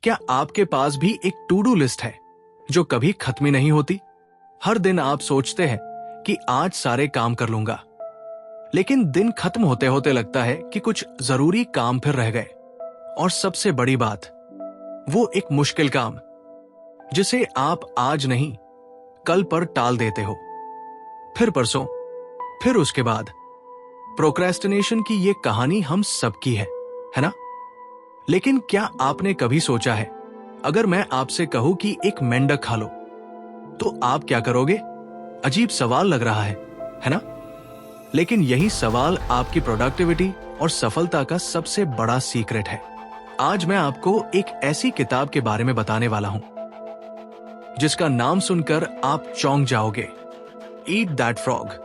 क्या आपके पास भी एक टू डू लिस्ट है जो कभी खत्म ही नहीं होती? हर दिन आप सोचते हैं कि आज सारे काम कर लूंगा, लेकिन दिन खत्म होते होते लगता है कि कुछ जरूरी काम फिर रह गए। और सबसे बड़ी बात, वो एक मुश्किल काम जिसे आप आज नहीं कल पर टाल देते हो, फिर परसों, फिर उसके बाद। प्रोक्रेस्टिनेशन की ये कहानी हम सबकी है ना? लेकिन क्या आपने कभी सोचा है, अगर मैं आपसे कहूं कि एक मेंढक खा लो, तो आप क्या करोगे? अजीब सवाल लग रहा है ना? लेकिन यही सवाल आपकी प्रोडक्टिविटी और सफलता का सबसे बड़ा सीक्रेट है। आज मैं आपको एक ऐसी किताब के बारे में बताने वाला हूं जिसका नाम सुनकर आप चौंक जाओगे। Eat that frog.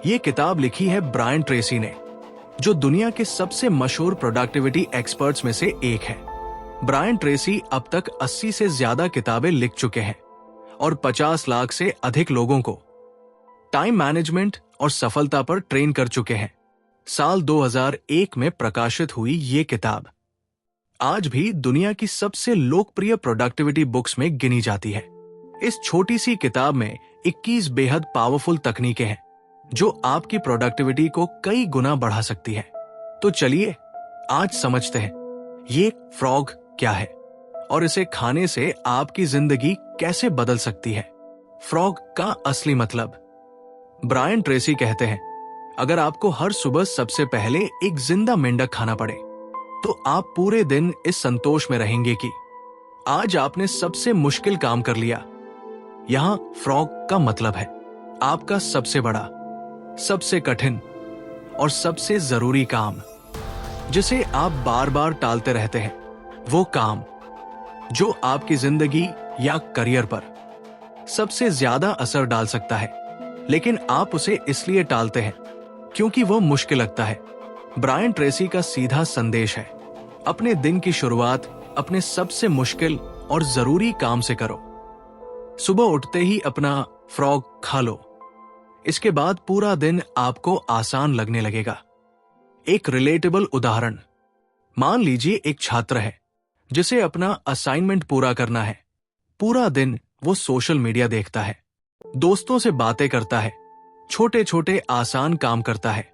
ये किताब लिखी है ब्रायन ट्रेसी ने, जो दुनिया के सबसे मशहूर प्रोडक्टिविटी एक्सपर्ट्स में से एक है। ब्रायन ट्रेसी अब तक 80 से ज्यादा किताबें लिख चुके हैं और 50 लाख से अधिक लोगों को टाइम मैनेजमेंट और सफलता पर ट्रेन कर चुके हैं। साल 2001 में प्रकाशित हुई ये किताब आज भी दुनिया की सबसे लोकप्रिय प्रोडक्टिविटी बुक्स में गिनी जाती है। इस छोटी सी किताब में 21 बेहद पावरफुल तकनीकें हैं जो आपकी प्रोडक्टिविटी को कई गुना बढ़ा सकती है। तो चलिए आज समझते हैं ये फ्रॉग क्या है और इसे खाने से आपकी जिंदगी कैसे बदल सकती है। फ्रॉग का असली मतलब। ब्रायन ट्रेसी कहते हैं, अगर आपको हर सुबह सबसे पहले एक जिंदा मेंढक खाना पड़े, तो आप पूरे दिन इस संतोष में रहेंगे कि आज आपने सबसे मुश्किल काम कर लिया। यहां फ्रॉग का मतलब है आपका सबसे बड़ा, सबसे कठिन और सबसे जरूरी काम, जिसे आप बार बार टालते रहते हैं। वो काम जो आपकी जिंदगी या करियर पर सबसे ज्यादा असर डाल सकता है, लेकिन आप उसे इसलिए टालते हैं क्योंकि वो मुश्किल लगता है। ब्रायन ट्रेसी का सीधा संदेश है, अपने दिन की शुरुआत अपने सबसे मुश्किल और जरूरी काम से करो। सुबह उठते ही अपना फ्रॉग खा लो, इसके बाद पूरा दिन आपको आसान लगने लगेगा। एक रिलेटेबल उदाहरण, मान लीजिए एक छात्र है जिसे अपना असाइनमेंट पूरा करना है। पूरा दिन वो सोशल मीडिया देखता है, दोस्तों से बातें करता है, छोटे छोटे आसान काम करता है,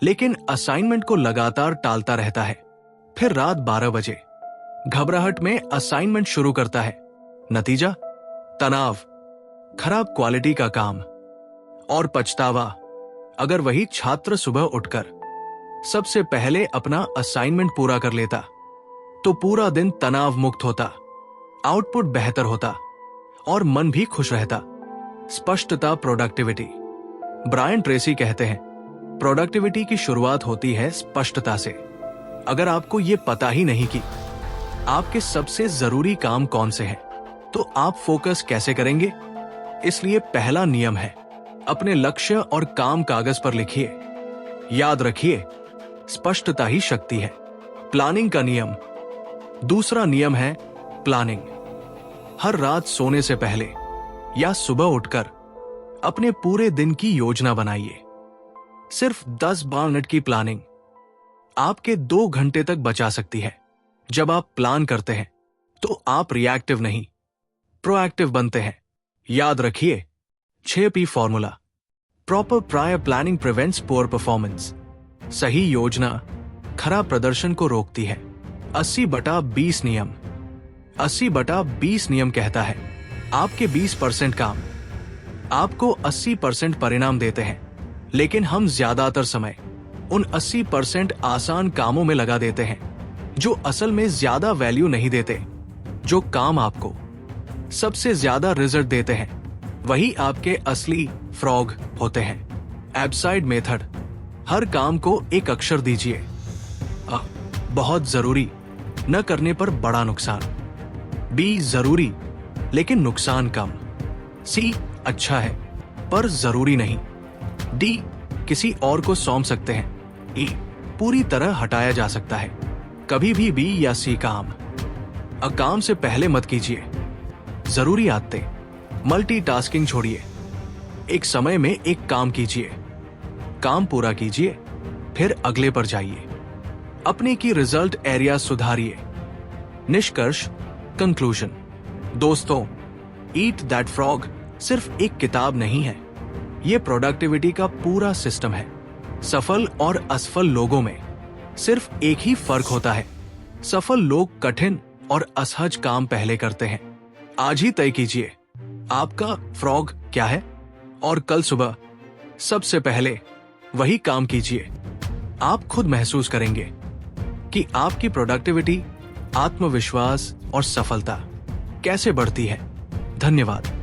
लेकिन असाइनमेंट को लगातार टालता रहता है। फिर रात 12 बजे घबराहट में असाइनमेंट शुरू करता है। नतीजा, तनाव, खराब क्वालिटी का काम और पछतावा। अगर वही छात्र सुबह उठकर सबसे पहले अपना असाइनमेंट पूरा कर लेता, तो पूरा दिन तनाव मुक्त होता, आउटपुट बेहतर होता और मन भी खुश रहता। स्पष्टता प्रोडक्टिविटी। ब्रायन ट्रेसी कहते हैं, प्रोडक्टिविटी की शुरुआत होती है स्पष्टता से। अगर आपको यह पता ही नहीं कि आपके सबसे जरूरी काम कौन से हैं, तो आप फोकस कैसे करेंगे? इसलिए पहला नियम है, अपने लक्ष्य और काम कागज पर लिखिए। याद रखिए, स्पष्टता ही शक्ति है। प्लानिंग का नियम। दूसरा नियम है प्लानिंग। हर रात सोने से पहले या सुबह उठकर अपने पूरे दिन की योजना बनाइए। सिर्फ 10-12 मिनट की प्लानिंग आपके 2 घंटे तक बचा सकती है। जब आप प्लान करते हैं तो आप रिएक्टिव नहीं, प्रोएक्टिव बनते हैं। याद रखिए 6P formula. Proper prior planning prevents poor performance. सही योजना खराब प्रदर्शन को रोकती है। 80/20 नियम। 80/20 नियम कहता है, आपके 20% काम आपको 80% परिणाम देते हैं, लेकिन हम ज्यादातर समय उन 80% आसान कामों में लगा देते हैं जो असल में ज्यादा वैल्यू नहीं देते। जो काम आपको सबसे ज्यादा रिजल्ट देते हैं, वही आपके असली फ्रॉग होते हैं। एब्साइड मेथड। हर काम को एक अक्षर दीजिए। बहुत जरूरी, न करने पर बड़ा नुकसान। बी, जरूरी लेकिन नुकसान कम। सी, अच्छा है पर जरूरी नहीं। डी, किसी और को सौंप सकते हैं। ई, पूरी तरह हटाया जा सकता है। कभी भी बी या सी काम काम से पहले मत कीजिए। जरूरी आदतें। मल्टीटास्किंग छोड़िए। एक समय में एक काम कीजिए, काम पूरा कीजिए, फिर अगले पर जाइए। अपने की रिजल्ट एरिया सुधारिए। निष्कर्ष, कंक्लूजन। दोस्तों, ईट दैट फ्रॉग सिर्फ एक किताब नहीं है, ये प्रोडक्टिविटी का पूरा सिस्टम है। सफल और असफल लोगों में सिर्फ एक ही फर्क होता है, सफल लोग कठिन और असहज काम पहले करते हैं। आज ही तय कीजिए आपका फ्रॉग क्या है और कल सुबह सबसे पहले वही काम कीजिए। आप खुद महसूस करेंगे कि आपकी प्रोडक्टिविटी, आत्मविश्वास और सफलता कैसे बढ़ती है। धन्यवाद।